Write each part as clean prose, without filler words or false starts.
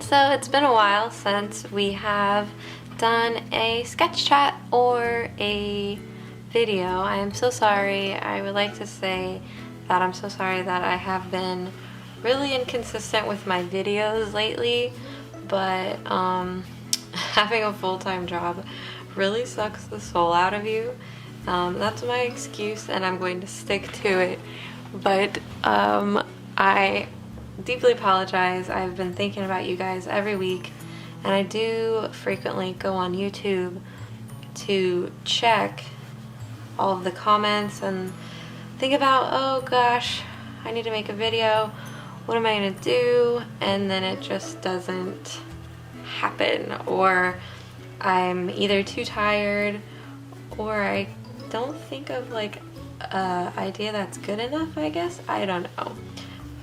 So it's been a while since we have done a sketch chat or a video. I am so sorry. I would like to say that I'm so sorry that I have been really inconsistent with my videos lately, but having a full-time job really sucks the soul out of you. That's my excuse and I'm going to stick to it. But I deeply apologize. I've been thinking about you guys every week, and I do frequently go on YouTube to check all of the comments and think about, oh gosh, I need to make a video. What am I gonna do? And then it just doesn't happen, or I'm either too tired or I don't think of like an idea that's good enough, I guess. I don't know.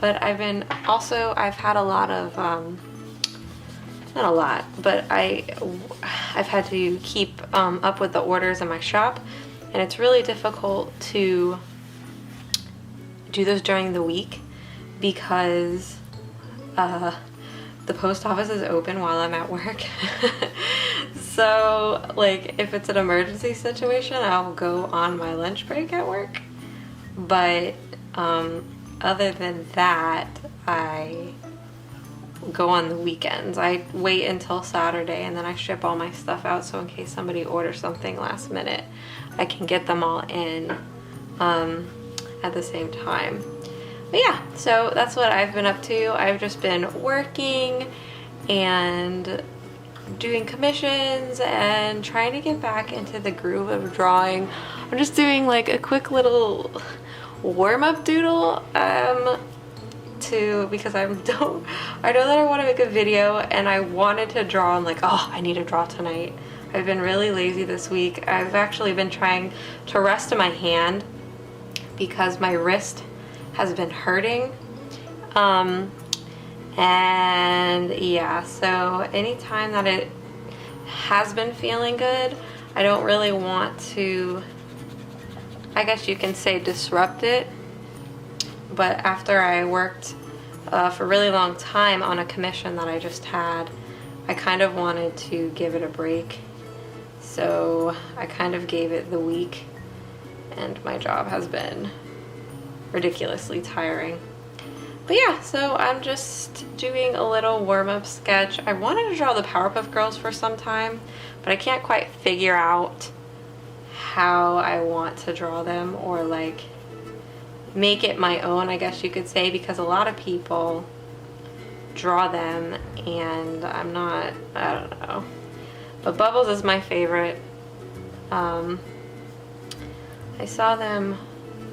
But I've had a lot of, not a lot, but I've had to keep up with the orders in my shop, and it's really difficult to do those during the week because the post office is open while I'm at work. So like if it's an emergency situation, I'll go on my lunch break at work, but other than that, I go on the weekends. I wait until Saturday and then I ship all my stuff out, so in case somebody orders something last minute, I can get them all in at the same time. But yeah, so that's what I've been up to. I've just been working and doing commissions and trying to get back into the groove of drawing. I'm just doing like a quick little warm-up doodle because I know that I want to make a video and I wanted to draw. I'm like, oh, I need to draw tonight. I've been really lazy this week. I've actually been trying to rest my hand because my wrist has been hurting. And yeah, so anytime that it has been feeling good, I don't really want to, I guess you can say, disrupt it. But after I worked for a really long time on a commission that I just had, I kind of wanted to give it a break. So I kind of gave it the week, and my job has been ridiculously tiring. But yeah, so I'm just doing a little warm-up sketch. I wanted to draw the Powerpuff Girls for some time, but I can't quite figure out how I want to draw them, or like make it my own, I guess you could say, because a lot of people draw them and I don't know. But Bubbles is my favorite. I saw them,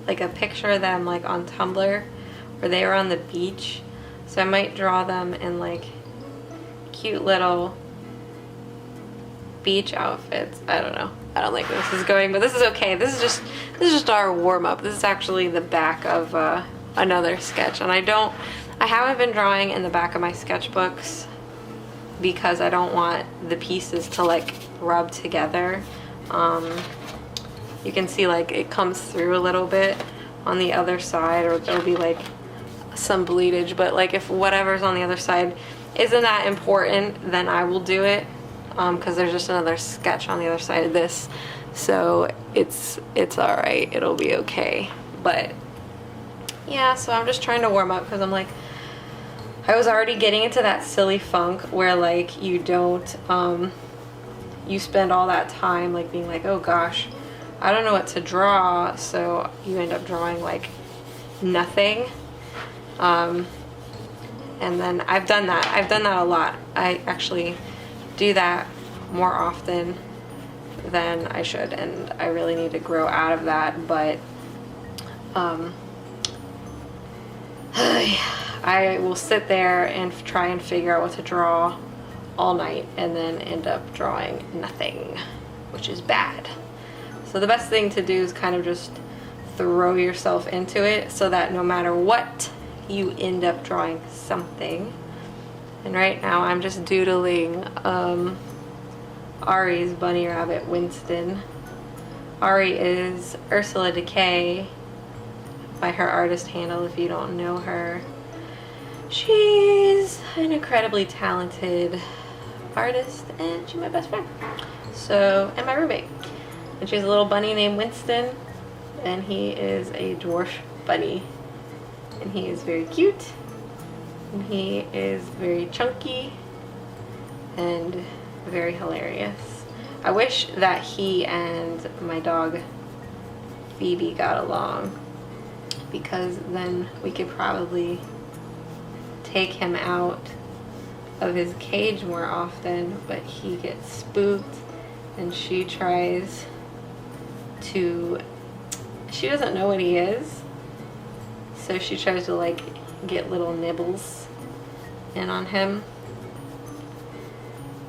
like a picture of them like on Tumblr where they were on the beach, so I might draw them in like cute little beach outfits. I don't know. I don't like where this is going, but this is okay. This is just our warm-up. This is actually the back of another sketch, and I haven't been drawing in the back of my sketchbooks because I don't want the pieces to like rub together. You can see like it comes through a little bit on the other side, or there'll be like some bleedage, but like if whatever's on the other side isn't that important, then I will do it. Because there's just another sketch on the other side of this, so it's all right, it'll be okay. But yeah, so I'm just trying to warm up because I'm like, I was already getting into that silly funk where like you don't you spend all that time like being like, oh gosh, I don't know what to draw, so you end up drawing like nothing. And then I've done that a lot. I actually do that more often than I should, and I really need to grow out of that. But I will sit there and try and figure out what to draw all night and then end up drawing nothing, which is bad. So the best thing to do is kind of just throw yourself into it so that no matter what, you end up drawing something. And right now I'm just doodling Ari's bunny rabbit Winston. Ari is Ursula Decay by her artist handle if you don't know her. she's an incredibly talented artist and she's my best friend. So, and my roommate. And she has a little bunny named Winston, and he is a dwarf bunny. And he is very cute, and he is very chunky, and very hilarious. I wish that he and my dog Phoebe got along, because then we could probably take him out of his cage more often, but he gets spooked and she tries to, she doesn't know what he is, so she tries to like get little nibbles in on him,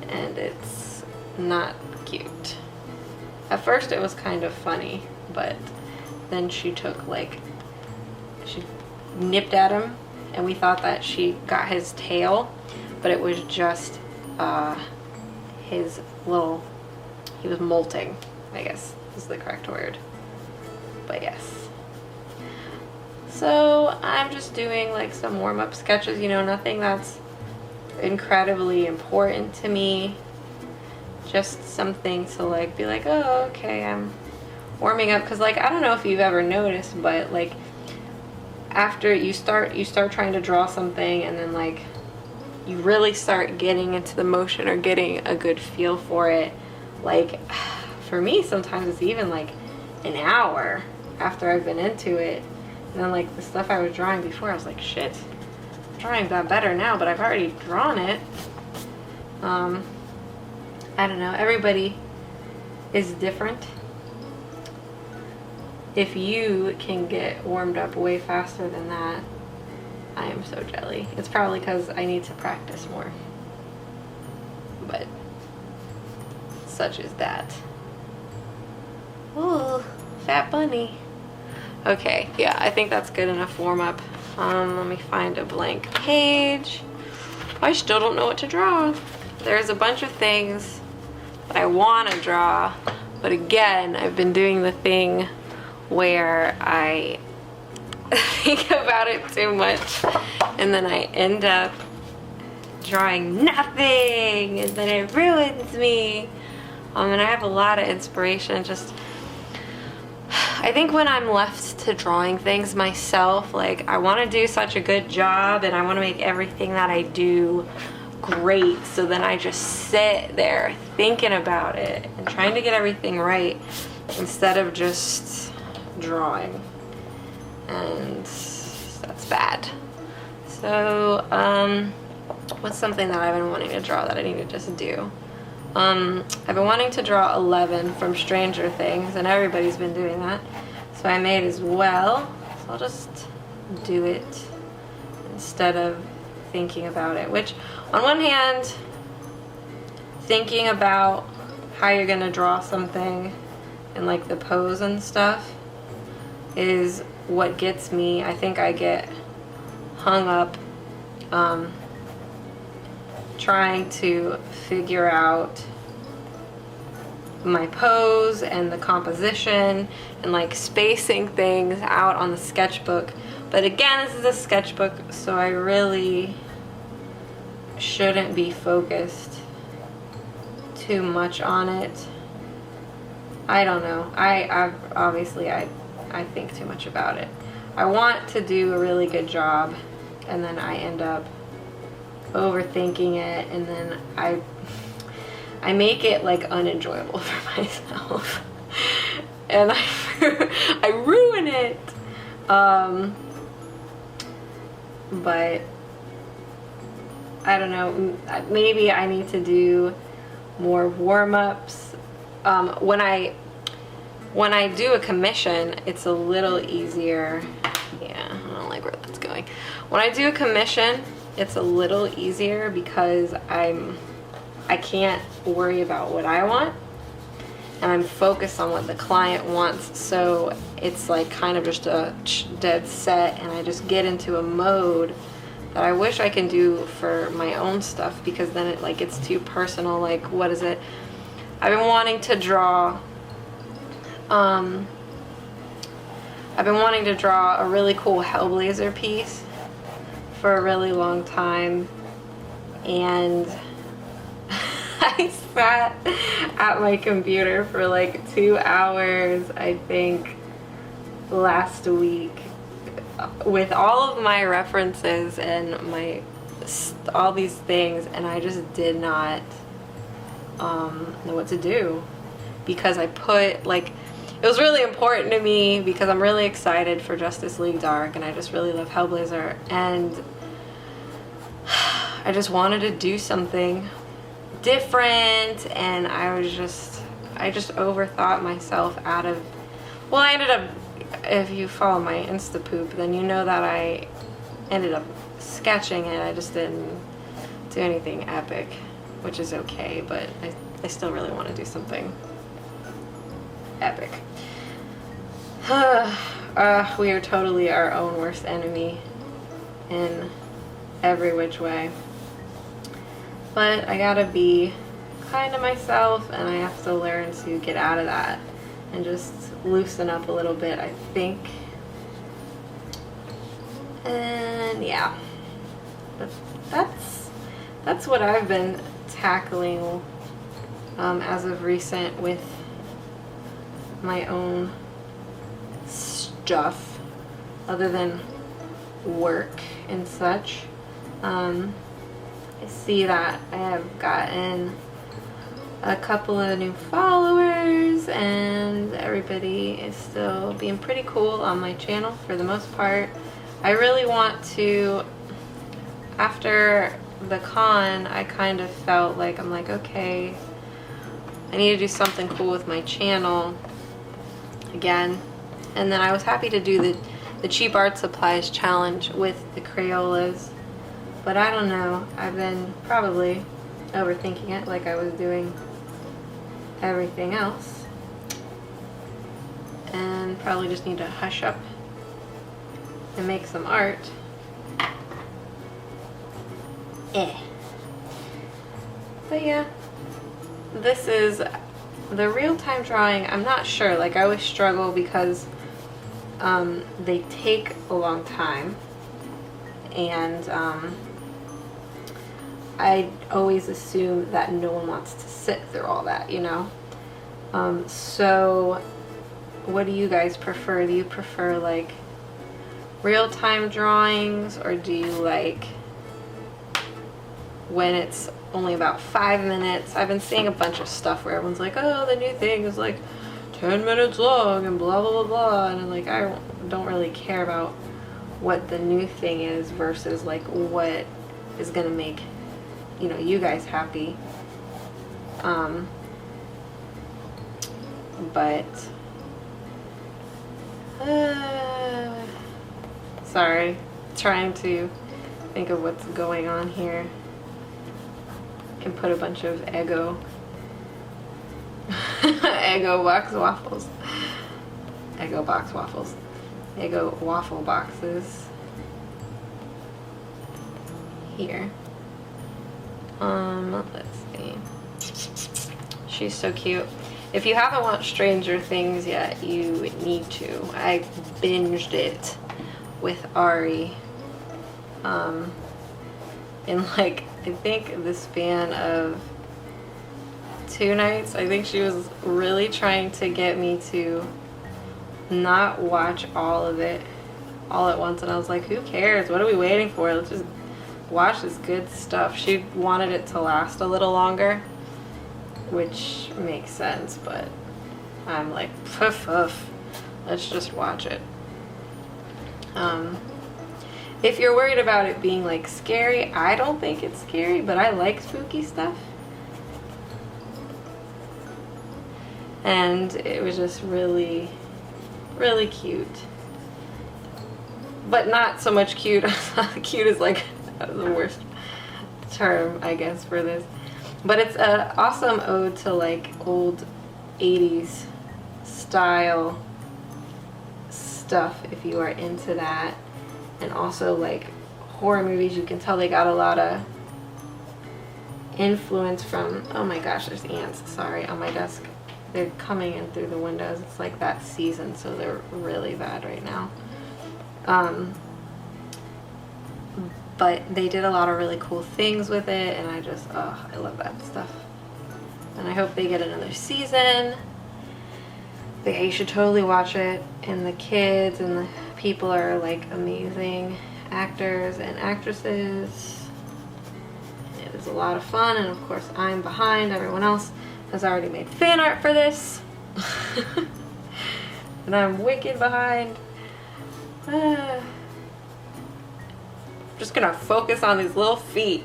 and it's not cute. At first it was kind of funny, but then she took like, she nipped at him and we thought that she got his tail, but it was just his little, he was molting, I guess is the correct word, but yes. So I'm just doing like some warm-up sketches, you know, nothing that's incredibly important to me, just something to like be like, oh okay, I'm warming up, because like I don't know if you've ever noticed, but like after you start trying to draw something and then like you really start getting into the motion or getting a good feel for it, like for me sometimes it's even like an hour after I've been into it, and then like the stuff I was drawing before I was like, shit, I'm drawing that better now, but I've already drawn it. I don't know, everybody is different. If you can get warmed up way faster than that, I am so jelly. It's probably because I need to practice more, but such is that. Ooh, fat bunny. Okay, yeah, I think that's good enough warm up. Let me find a blank page. I still don't know what to draw. There's a bunch of things that I want to draw, but again, I've been doing the thing where I think about it too much and then I end up drawing nothing, and then it ruins me. And I have a lot of inspiration. Just, I think when I'm left to drawing things myself, like I want to do such a good job and I want to make everything that I do great, so then I just sit there thinking about it and trying to get everything right instead of just drawing, and that's bad. So what's something that I've been wanting to draw that I need to just do? I've been wanting to draw 11 from Stranger Things, and everybody's been doing that, so I may as well. So I'll just do it instead of thinking about it, which on one hand, thinking about how you're gonna draw something and like the pose and stuff is what gets me. I think I get hung up trying to figure out my pose and the composition and like spacing things out on the sketchbook. But again, this is a sketchbook, so I really shouldn't be focused too much on it. I don't know. I think too much about it. I want to do a really good job, and then I end up overthinking it, and then I make it like unenjoyable for myself, and I ruin it. But I don't know. Maybe I need to do more warm-ups. When I do a commission, it's a little easier. Yeah, I don't like where that's going. When I do a commission, it's a little easier because I can't worry about what I want, and I'm focused on what the client wants. So it's like kind of just a dead set, and I just get into a mode that I wish I can do for my own stuff, because then it like gets too personal. Like, what is it? I've been wanting to draw a really cool Hellblazer piece for a really long time, and I sat at my computer for like 2 hours, I think, last week with all of my references and all these things, and I just did not know what to do, because I put, like, it was really important to me because I'm really excited for Justice League Dark, and I just really love Hellblazer, and I just wanted to do something different, and I just overthought myself out of, well, I ended up, if you follow my Insta poop, then you know that I ended up sketching it. I just didn't do anything epic, which is okay, but I still really want to do something epic. We are totally our own worst enemy in every which way. But I gotta be kind to myself, and I have to learn to get out of that and just loosen up a little bit, I think. And yeah, that's what I've been tackling as of recent with my own stuff, other than work and such. I see that I have gotten a couple of new followers, and everybody is still being pretty cool on my channel for the most part. I really want to, after the con, I kind of felt like, I'm like, okay, I need to do something cool with my channel again. And then I was happy to do the cheap art supplies challenge with the Crayolas, but I don't know, I've been probably overthinking it like I was doing everything else, and probably just need to hush up and make some art. But yeah, this is the real-time drawing. I'm not sure, like, I always struggle because they take a long time, and I always assume that no one wants to sit through all that, you know? So what do you guys prefer? Do you prefer like real-time drawings, or do you like when it's only about 5 minutes? I've been seeing a bunch of stuff where everyone's like, oh, the new thing is like 10 minutes long and blah blah blah blah, and I'm like, I don't really care about what the new thing is versus like what is gonna make, you know, you guys happy. But sorry, trying to think of what's going on here. Can put a bunch of Eggo box waffles, Eggo box waffles, Eggo waffle boxes here. Let's see. She's so cute. If you haven't watched Stranger Things yet, you need to. I binged it with Ari in like, I think the span of 2 nights. I think she was really trying to get me to not watch all of it all at once, and I was like, who cares? What are we waiting for? Let's just watch this good stuff. She wanted it to last a little longer, which makes sense, but I'm like, poof, let's just watch it. If you're worried about it being like scary, I don't think it's scary, but I like spooky stuff. And it was just really, really cute. But not so much cute. Cute is like the worst term, I guess, for this. But it's an awesome ode to like old 80s style stuff if you are into that. And also like horror movies. You can tell they got a lot of influence from, oh my gosh, there's ants, sorry, on my desk. They're coming in through the windows. It's like that season, so they're really bad right now. but they did a lot of really cool things with it, and I just, oh, I love that stuff. And I hope they get another season. But yeah, you should totally watch it, and the kids and the people are like amazing actors and actresses. It is a lot of fun, and of course I'm behind. Everyone else has already made fan art for this. And I'm wicked behind. I'm just gonna focus on these little feet,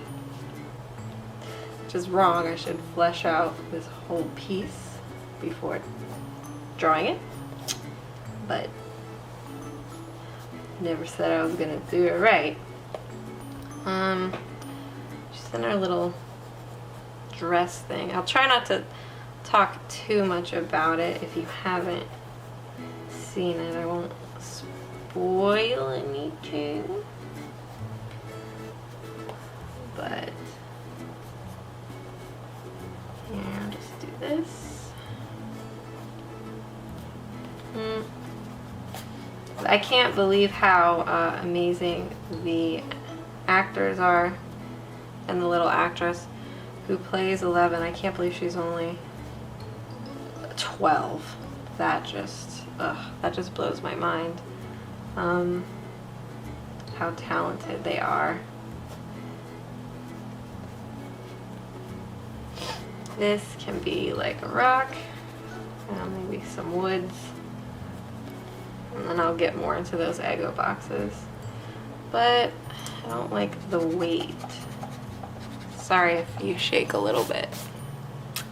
which is wrong. I should flesh out this whole piece before drawing it, but never said I was gonna do it right. Just in our little dress thing. I'll try not to talk too much about it. If you haven't seen it, I won't spoil anything, but yeah, I'll just do this. I can't believe how amazing the actors are, and the little actress who plays 11. I can't believe she's only 12. That just blows my mind. How talented they are. This can be like a rock, maybe some woods. And then I'll get more into those Eggo boxes. But I don't like the weight. Sorry if you shake a little bit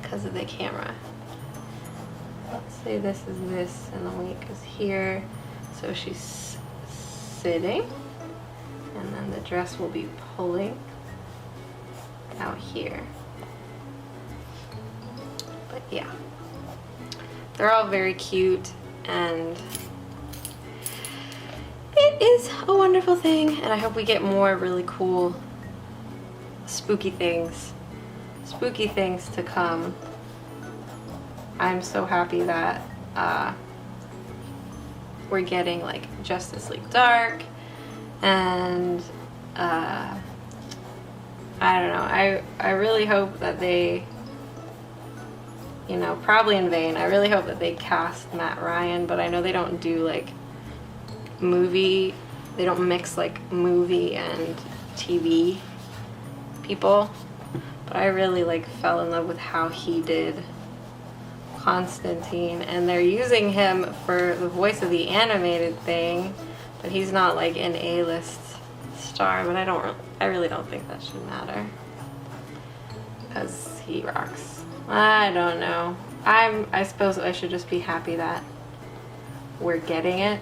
because of the camera. Let's say this is this and the weight is here. So she's sitting, and then the dress will be pulling out here. But yeah, they're all very cute, and it is a wonderful thing, and I hope we get more really cool spooky things to come. I'm so happy that we're getting like Justice League Dark, and I don't know, I really hope that they, you know, probably in vain, I really hope that they cast Matt Ryan, but I know they don't do like movie, they don't mix like movie and TV people, but I really like fell in love with how he did Constantine, and they're using him for the voice of the animated thing, but he's not like an A-list star, but I really don't think that should matter because he rocks. I don't know. I suppose I should just be happy that we're getting it.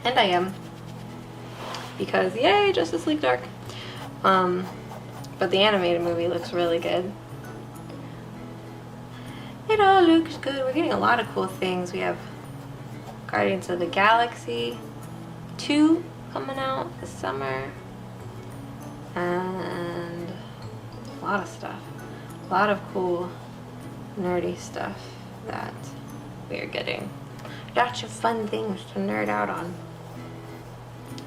And I am, because yay, Justice League Dark. But the animated movie looks really good. It all looks good. We're getting a lot of cool things. We have Guardians of the Galaxy 2 coming out this summer, and a lot of stuff. A lot of cool nerdy stuff that we are getting. Lots of fun things to nerd out on.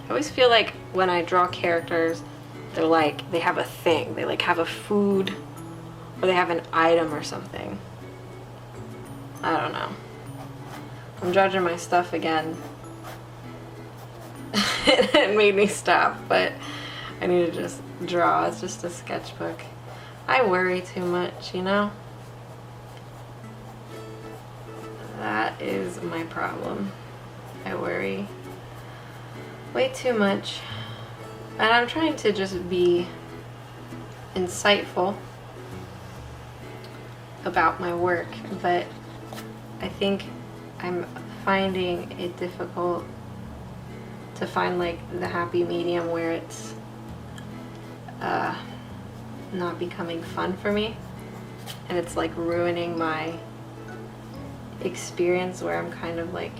I always feel like when I draw characters, they're like, they have a thing. They like have a food, or they have an item or something. I don't know. I'm judging my stuff again. It made me stop, but I need to just draw. It's just a sketchbook. I worry too much, you know? That is my problem. I worry way too much. And I'm trying to just be insightful about my work, but I think I'm finding it difficult to find like the happy medium where it's not becoming fun for me, and it's like ruining my experience where I'm kind of like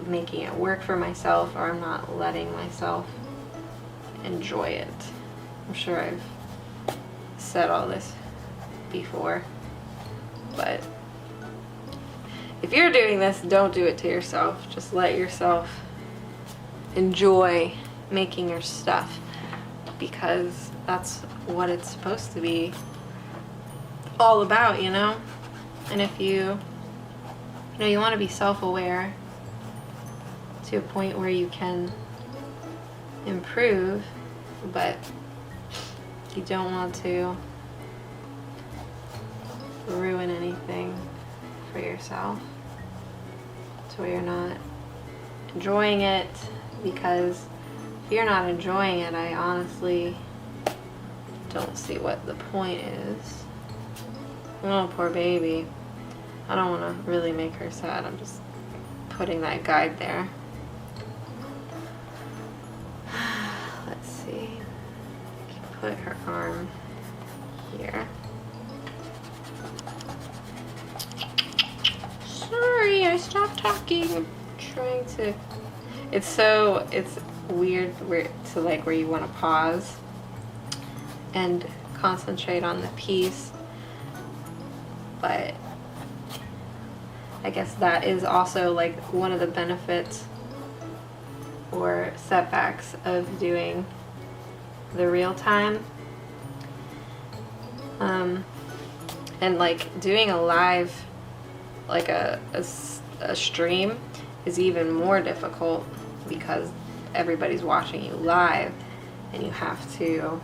making it work for myself, or I'm not letting myself enjoy it. I'm sure I've said all this before, but if you're doing this, don't do it to yourself. Just let yourself enjoy making your stuff. because that's what it's supposed to be all about, you know? And if you want to be self-aware to a point where you can improve, but you don't want to ruin anything for yourself so you're not enjoying it, because if you're not enjoying it, I honestly don't see what the point is. Oh, poor baby. I don't want to really make her sad. I'm just putting that guide there. Let's see. Put her arm here. Sorry, I stopped talking. I'm trying to. It's weird where you want to pause and concentrate on the piece, but I guess that is also like one of the benefits or setbacks of doing the real time. And like doing a live, like a stream, is even more difficult because everybody's watching you live and you have to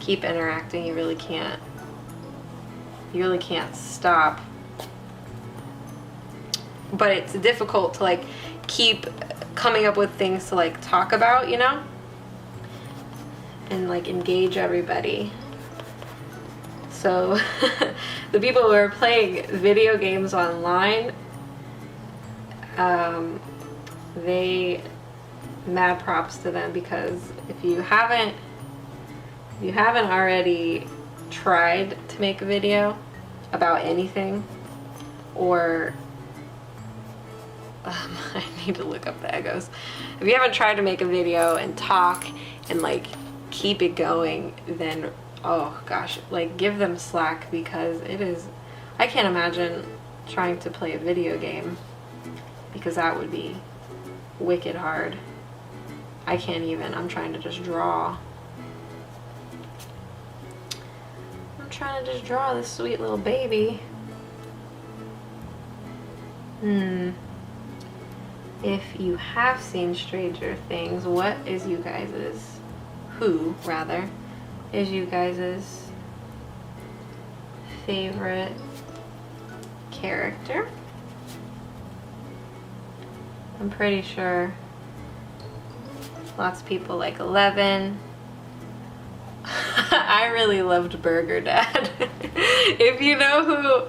keep interacting. You really can't stop. But it's difficult to like keep coming up with things to like talk about, you know, and like engage everybody. So the people who are playing video games online, they mad props to them, because if you haven't already tried to make a video about anything, or I need to look up the egos. If you haven't tried to make a video and talk and like keep it going, then oh gosh, like give them slack, because I can't imagine trying to play a video game, because that would be wicked hard. I can't even. I'm trying to just draw. I'm trying to just draw this sweet little baby. If you have seen Stranger Things, who is you guys' favorite character? I'm pretty sure lots of people like 11. I really loved Burger Dad. If you know who,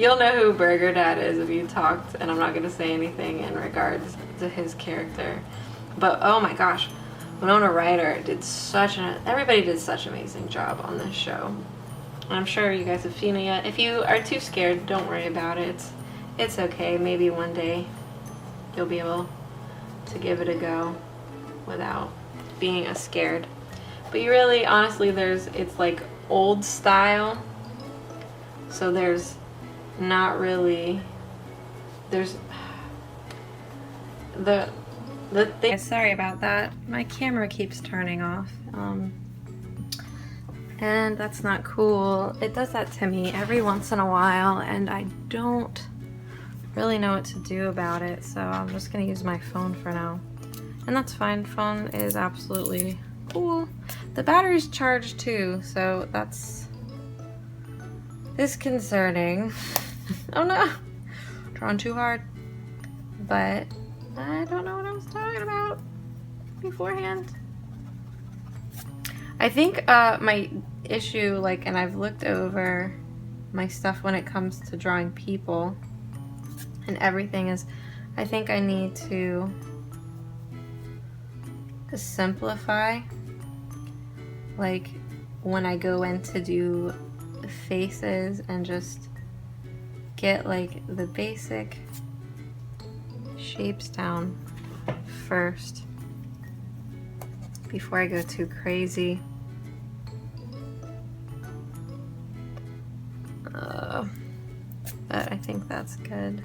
you'll know who Burger Dad is if you talked, and I'm not gonna say anything in regards to his character. But oh my gosh, Winona Ryder everybody did such an amazing job on this show. And I'm sure you guys have seen it yet. If you are too scared, don't worry about it. It's okay. Maybe one day you'll be able to give it a go without being as scared. But you really, honestly, it's like old style. So there's not really, there's the thing. Sorry about that. My camera keeps turning off. And that's not cool. It does that to me every once in a while, and I don't really know what to do about it, so I'm just gonna use my phone for now. And that's fine. Phone is absolutely cool. The battery's charged too, so that's disconcerting. Oh no! Drawn too hard. But I don't know what I was talking about beforehand. I think my issue, like, and I've looked over my stuff when it comes to drawing people and everything, is I think I need to simplify, like when I go in to do faces, and just get like the basic shapes down first before I go too crazy. But I think that's good.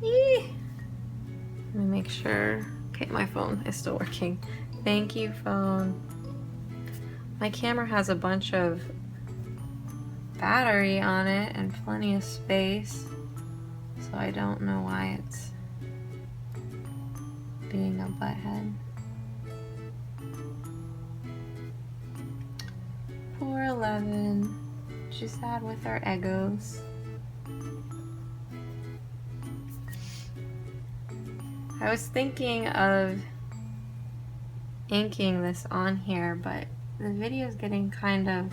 Let me make sure Okay, my phone is still working. Thank you, phone. My camera has a bunch of battery on it and plenty of space, so I don't know why it's being a butthead. Poor 11. She's sad with her egos. I was thinking of inking this on here, but the video is getting kind of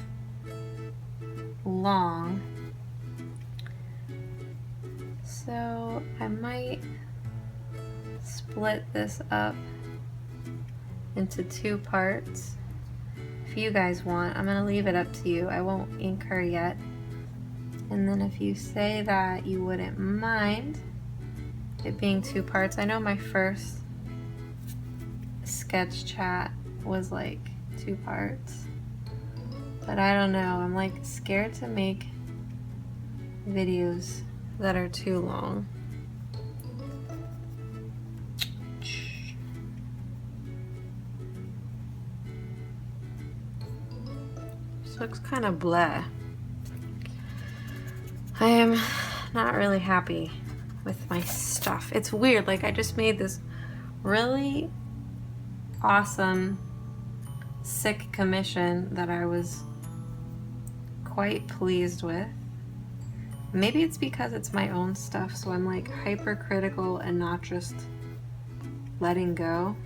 long, so I might split this up into 2 parts. If you guys want, I'm gonna leave it up to you. I won't ink her yet. And then if you say that you wouldn't mind it being 2 parts, I know my first sketch chat was like 2 parts, but I don't know. I'm like scared to make videos that are too long. This looks kind of blah. I am not really happy with my stuff. It's weird, like I just made this really awesome sick commission that I was quite pleased with. Maybe it's because it's my own stuff, so I'm like hypercritical and not just letting go.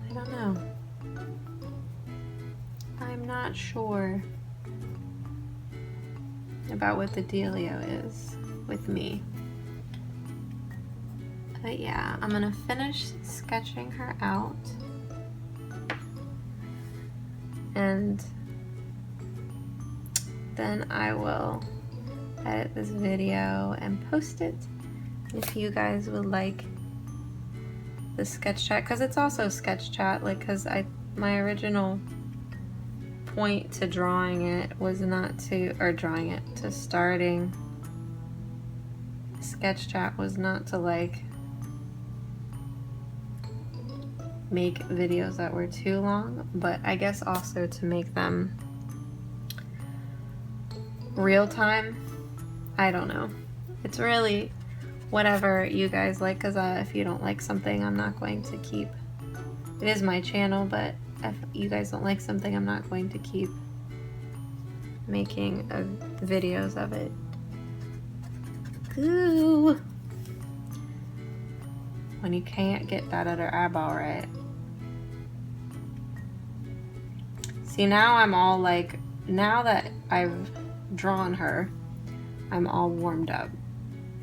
I don't know. I'm not sure about what the dealio is with me. But yeah, I'm gonna finish sketching her out, and then I will edit this video and post it. If you guys would like the sketch chat, because it's also sketch chat, like, because my original point to drawing it was not to, or drawing it to starting sketch chat was not to like make videos that were too long, but I guess also to make them real time. I don't know. It's really whatever you guys like, because if you don't like something, I'm not going to keep. It is my channel, but if you guys don't like something, I'm not going to keep making videos of it. Ooh. When you can't get that other eyeball right. See, now I'm all like, now that I've drawn her, I'm all warmed up.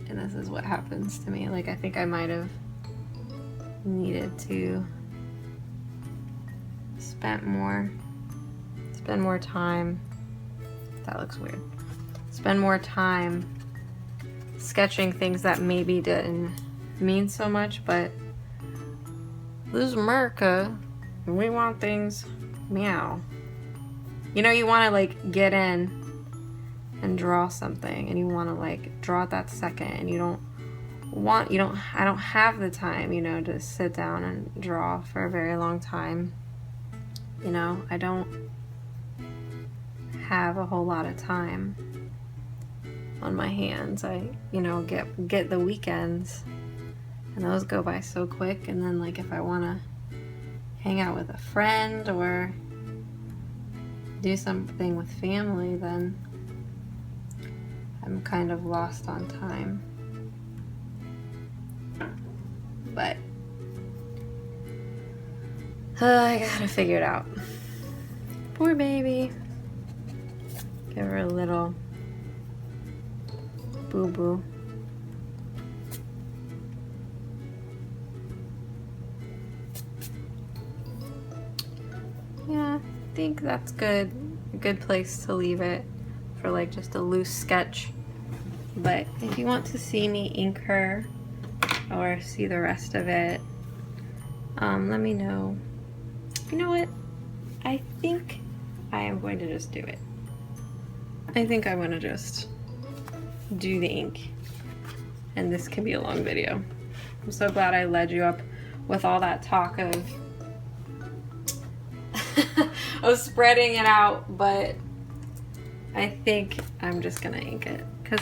And this is what happens to me. Like, I think I might have needed to spend more time. That looks weird. Spend more time sketching things that maybe didn't mean so much, but this is America, and we want things meow. You know, you want to like get in and draw something, and you want to like draw it that second, and I don't have the time, you know, to sit down and draw for a very long time. You know, I don't have a whole lot of time on my hands. I, you know, get the weekends, and those go by so quick. And then like if I want to hang out with a friend or do something with family, then I'm kind of lost on time. But I gotta figure it out. Poor baby. Give her a little boo-boo. Yeah, I think that's good. A good place to leave it for like just a loose sketch. But if you want to see me ink her or see the rest of it, let me know. You know what? I think I am going to just do it. I think I want to just do the ink, and this can be a long video. I'm so glad I led you up with all that talk of of spreading it out, but I think I'm just gonna ink it because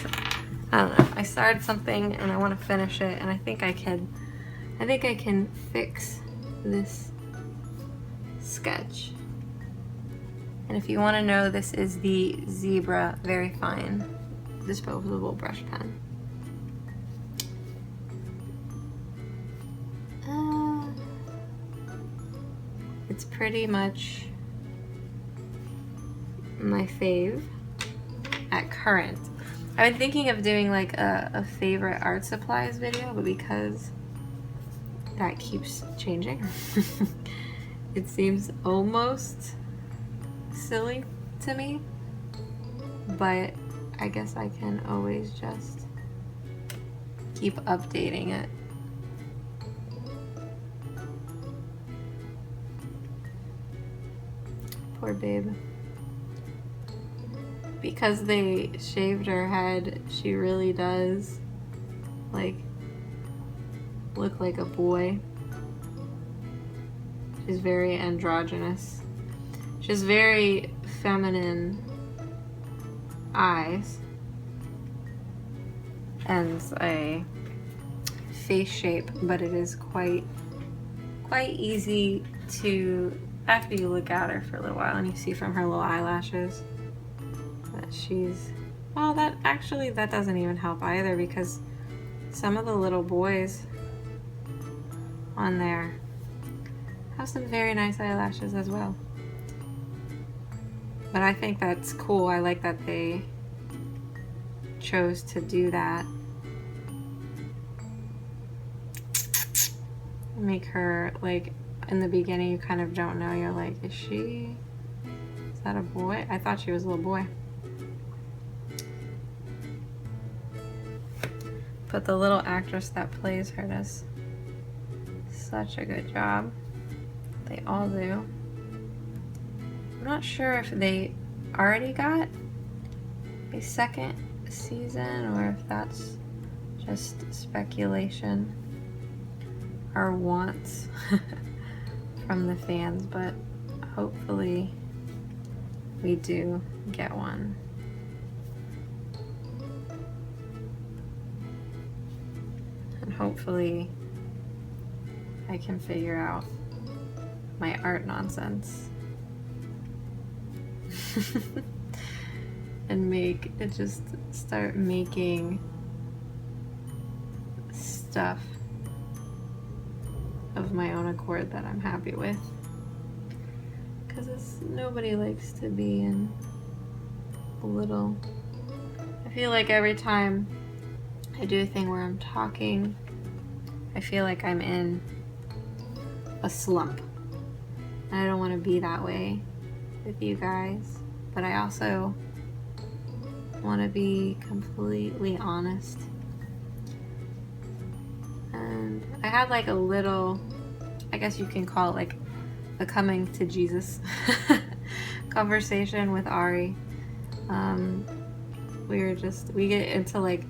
I don't know. I started something and I want to finish it, and I think I can fix this sketch. And if you want to know, this is the Zebra Very Fine disposable brush pen. It's pretty much my fave at current. I've been thinking of doing like a favorite art supplies video, but because that keeps changing, it seems almost silly to me, but I guess I can always just keep updating it. Poor babe. Because they shaved her head, she really does like look like a boy. She's very androgynous. She has very feminine eyes and a face shape, but it is quite easy to, after you look at her for a little while and you see from her little eyelashes that she's, well, that doesn't even help either, because some of the little boys on there have some very nice eyelashes as well. But I think that's cool. I like that they chose to do that. Make her, like, in the beginning you kind of don't know. You're like, is that a boy? I thought she was a little boy. But the little actress that plays her does such a good job. They all do. I'm not sure if they already got a second season or if that's just speculation or wants from the fans, but hopefully we do get one. And hopefully I can figure out my art nonsense and just start making stuff of my own accord that I'm happy with, because nobody likes to be in a little, I feel like every time I do a thing where I'm talking, I feel like I'm in a slump. I don't want to be that way with you guys, but I also want to be completely honest. And I had like a little, I guess you can call it like a coming to Jesus conversation with Ari. We get into like,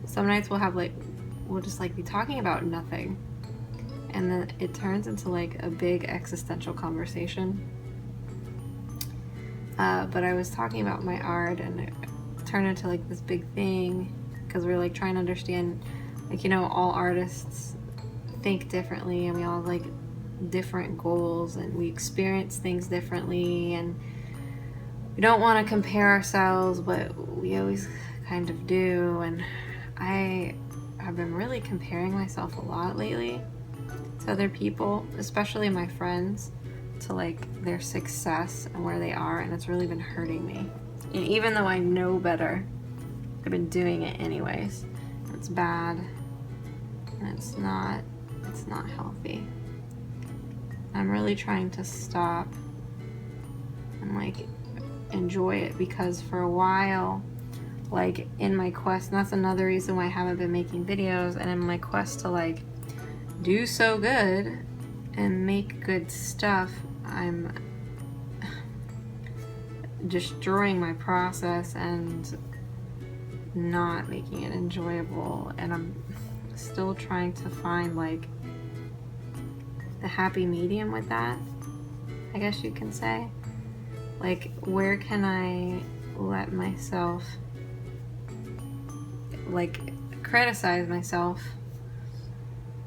some nights we'll just like be talking about nothing, and then it turns into like a big existential conversation. But I was talking about my art, and it turned into like this big thing, because we're like trying to understand, like, you know, all artists think differently, and we all have like different goals, and we experience things differently, and we don't want to compare ourselves, but we always kind of do. And I have been really comparing myself a lot lately to other people, especially my friends, to like their success and where they are, and it's really been hurting me. And even though I know better, I've been doing it anyways. It's bad, and it's not healthy. I'm really trying to stop and like enjoy it, because for a while, like in my quest, and that's another reason why I haven't been making videos, and in my quest to like do so good and make good stuff, I'm destroying my process and not making it enjoyable, and still trying to find like the happy medium with that, I guess you can say. Like, where can I let myself like criticize myself,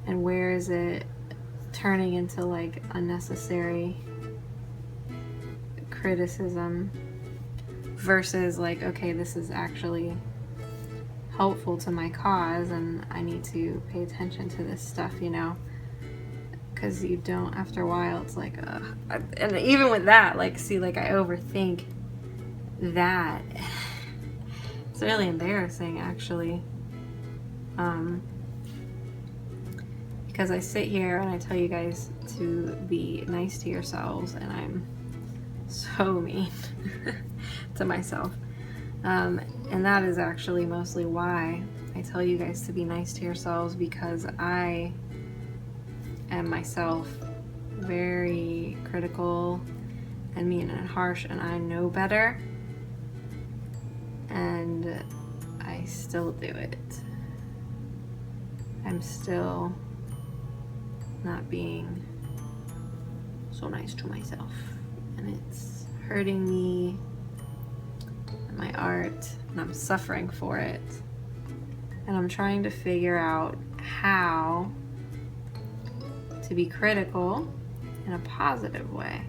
and where is it turning into like unnecessary criticism versus like, okay, this is actually helpful to my cause and I need to pay attention to this stuff, you know? Because you don't, after a while, it's like, and even with that, like, see, like, I overthink that. It's really embarrassing, actually. Because I sit here and I tell you guys to be nice to yourselves, and I'm so mean to myself. And that is actually mostly why I tell you guys to be nice to yourselves, because I am myself very critical and mean and harsh, and I know better, and I still do it. I'm still not being so nice to myself, and it's hurting me and my art, and I'm suffering for it, and I'm trying to figure out how to be critical in a positive way.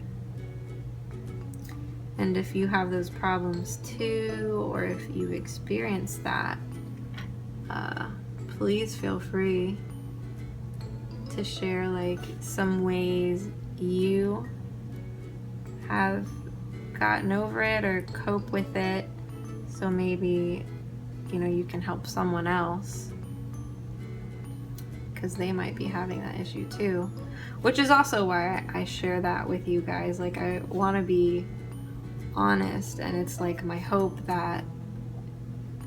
And if you have those problems too, or if you've experienced that, please feel free to share like some ways you have gotten over it or cope with it, so maybe, you know, you can help someone else, because they might be having that issue too, which is also why I share that with you guys. Like, I want to be honest, and it's like my hope that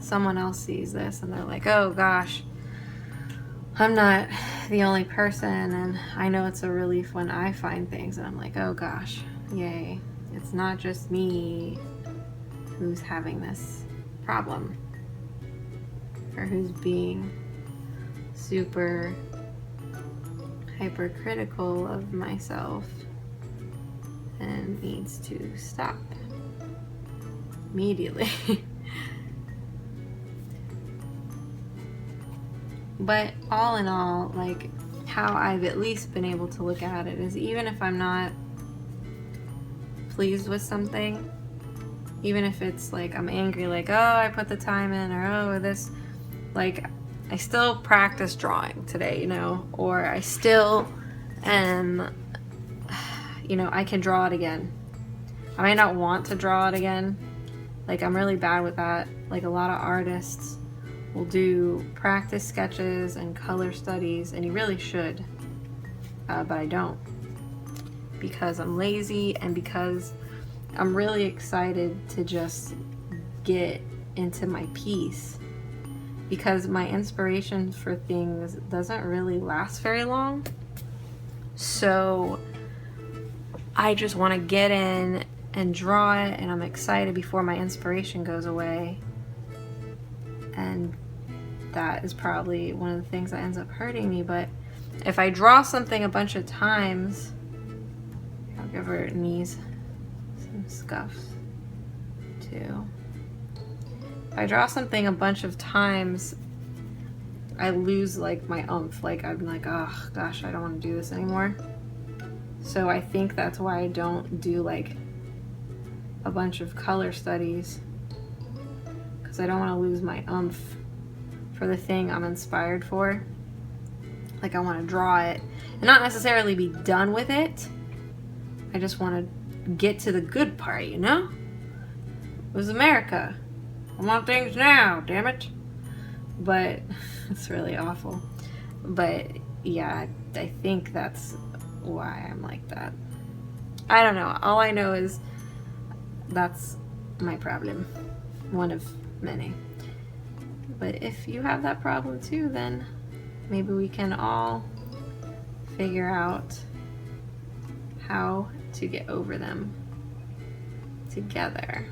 someone else sees this and they're like, oh gosh, I'm not the only person, and I know it's a relief when I find things and I'm like, oh gosh, yay, it's not just me who's having this problem, or who's being super hypercritical of myself and needs to stop immediately. But all in all, like, how I've at least been able to look at it is, even if I'm not pleased with something, even if it's like I'm angry, like, oh, I put the time in, or oh, this, like, I still practice drawing today, you know, or I still am, you know, I can draw it again. I might not want to draw it again. Like, I'm really bad with that. Like, a lot of artists will do practice sketches and color studies, and you really should, but I don't, because I'm lazy and because I'm really excited to just get into my piece, because my inspiration for things doesn't really last very long. So I just want to get in and draw it, and I'm excited before my inspiration goes away. And that is probably one of the things that ends up hurting me. But if I draw something a bunch of times, I'll give her knees some scuffs too. If I draw something a bunch of times, I lose like my oomph. Like, I'm like, oh gosh, I don't want to do this anymore. So I think that's why I don't do like a bunch of color studies, because I don't want to lose my oomph for the thing I'm inspired for. Like, I want to draw it and not necessarily be done with it. I just want to get to the good part, you know? It was America. I want things now, damn it. But it's really awful. But yeah, I think that's why I'm like that. I don't know. All I know is that's my problem. One of many. But if you have that problem too, then maybe we can all figure out how to get over them together.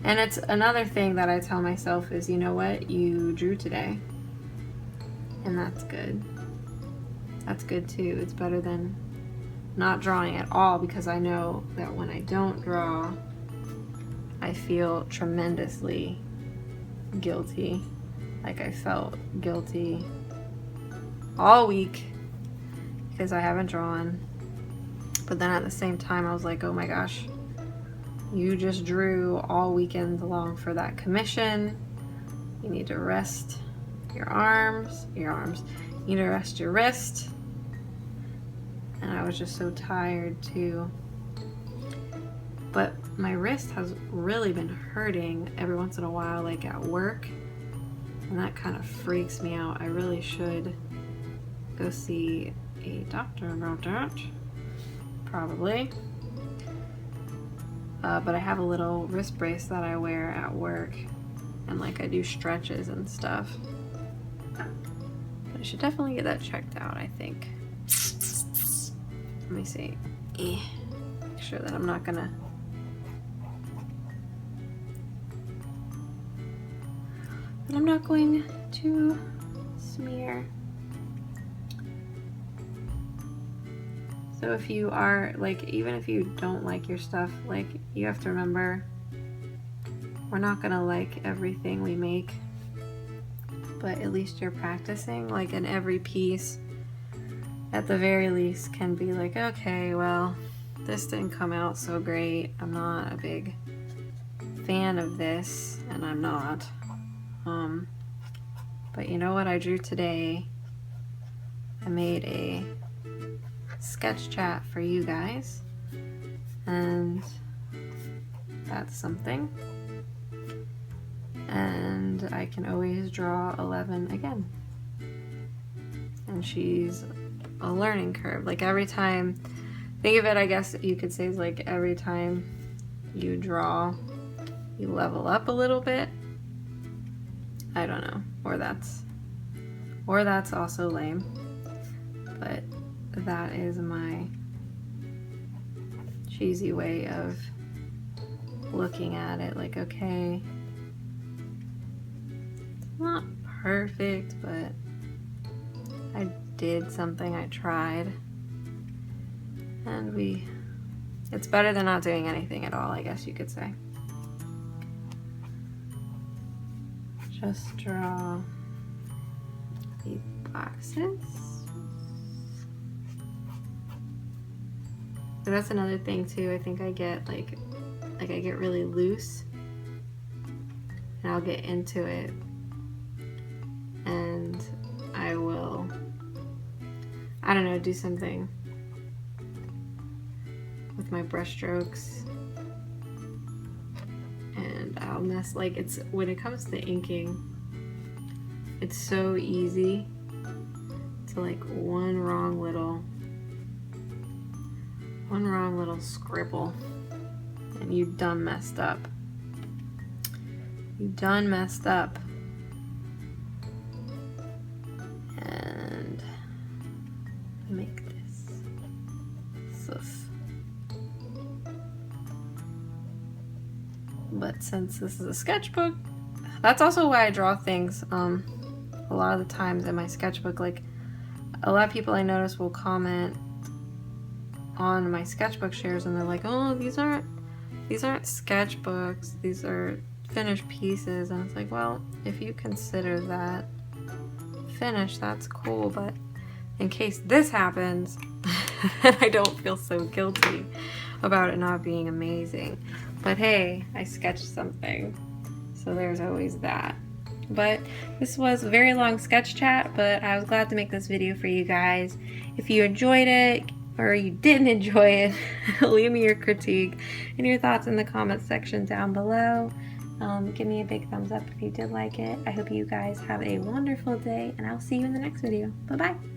And it's another thing that I tell myself is, you know what, you drew today. and that's good. That's good too. It's better than not drawing at all, because I know that when I don't draw, I feel tremendously guilty. Like I felt guilty all week because I haven't drawn. But then at the same time, I was like, oh my gosh, you just drew all weekend long for that commission. You need to rest your arms. You need to rest your wrist. And I was just so tired too. But my wrist has really been hurting every once in a while, like at work. And that kind of freaks me out. I really should go see a doctor about that. Probably. But I have a little wrist brace that I wear at work, and like I do stretches and stuff. But I should definitely get that checked out, I think. Let me see. Make sure that I'm not gonna... But I'm not going to smear. So if you are, like, even if you don't like your stuff, like, you have to remember, we're not gonna like everything we make, but at least you're practicing, like, in every piece, at the very least, can be like, okay, well, this didn't come out so great, I'm not a big fan of this, and I'm not, but you know what I drew today? I made a sketch chat for you guys, and that's something. And I can always draw 11 again. And she's a learning curve. Like every time, think of it, I guess you could say, is like every time you draw, you level up a little bit. I don't know, or that's also lame, but that is my cheesy way of looking at it. Like, okay, it's not perfect, but I did something, I tried, and it's better than not doing anything at all, I guess you could say. Just draw these boxes. So that's another thing too. I think I get like I get really loose, and I'll get into it, and I will, I don't know, do something with my brush strokes, and I'll mess, like, it's, when it comes to inking, it's so easy to, like, one wrong little scribble, and you done messed up. You done messed up. And make this. But since this is a sketchbook, that's also why I draw things a lot of the times in my sketchbook. Like, a lot of people I notice will comment on my sketchbook shares, and they're like, oh, these aren't sketchbooks, these are finished pieces. And it's like, well, if you consider that finished, that's cool, but in case this happens, I don't feel so guilty about it not being amazing. But hey, I sketched something, so there's always that. But this was a very long sketch chat, but I was glad to make this video for you guys. If you enjoyed it, or you didn't enjoy it, leave me your critique and your thoughts in the comments section down below. Give me a big thumbs up if you did like it. I hope you guys have a wonderful day, and I'll see you in the next video. Bye-bye.